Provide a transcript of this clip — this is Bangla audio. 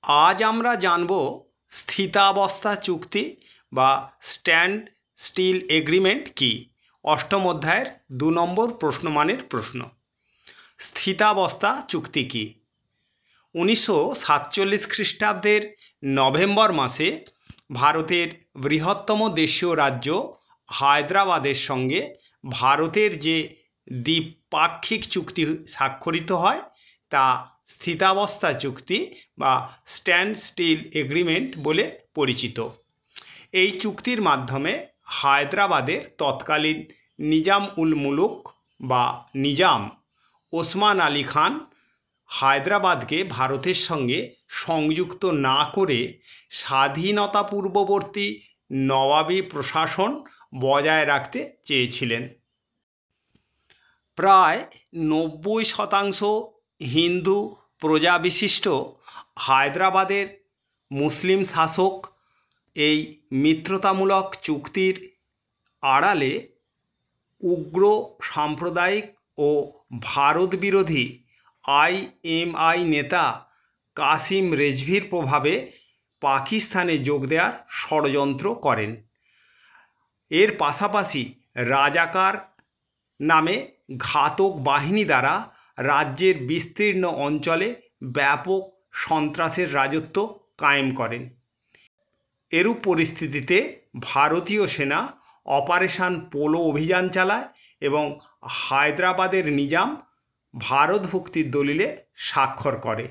আজ আমরা জানব স্থিতাবস্থা চুক্তি বা স্ট্যান্ড স্টিল এগ্রিমেন্ট কি। অষ্টম অধ্যায়ের 2 নম্বর প্রশ্নমানের প্রশ্ন। স্থিতাবস্থা চুক্তি কি? 1947 খ্রিস্টাব্দের নভেম্বর মাসে ভারতের বৃহত্তম দেশীয় রাজ্য হায়দ্রাবাদের সঙ্গে ভারতের যে দ্বিপাক্ষিক চুক্তি স্বাক্ষরিত হয় তা স্থিতাবস্থা চুক্তি বা স্ট্যান্ড স্টিল এগ্রিমেন্ট বলে পরিচিত। এই চুক্তির মাধ্যমে হায়দ্রাবাদের তৎকালীন নিজাম উল মুলুক বা নিজাম ওসমান আলী খান হায়দ্রাবাদকে ভারতের সঙ্গে সংযুক্ত না করে স্বাধীনতা পূর্ববর্তী নবাবী প্রশাসন বজায় রাখতে চেয়েছিলেন। প্রায় 90% হিন্দু প্রজাবিশিষ্ট হায়দ্রাবাদের মুসলিম শাসক এই মিত্রতামূলক চুক্তির আড়ালে উগ্র সাম্প্রদায়িক ও ভারত বিরোধী IMI নেতা কাসিম রেজভির প্রভাবে পাকিস্তানে যোগ দেওয়ার ষড়যন্ত্র করেন। এর পাশাপাশি রাজাকার নামে ঘাতক বাহিনী দ্বারা রাজ্যের বিস্তীর্ণ অঞ্চলে ব্যাপক সন্ত্রাসের রাজত্ব কায়েম করেন। এরূপ পরিস্থিতিতে ভারতীয় সেনা অপারেশন পোলো অভিযান চালায় এবং হায়দ্রাবাদের নিজাম ভারত ভুক্তির দলিলে স্বাক্ষর করে।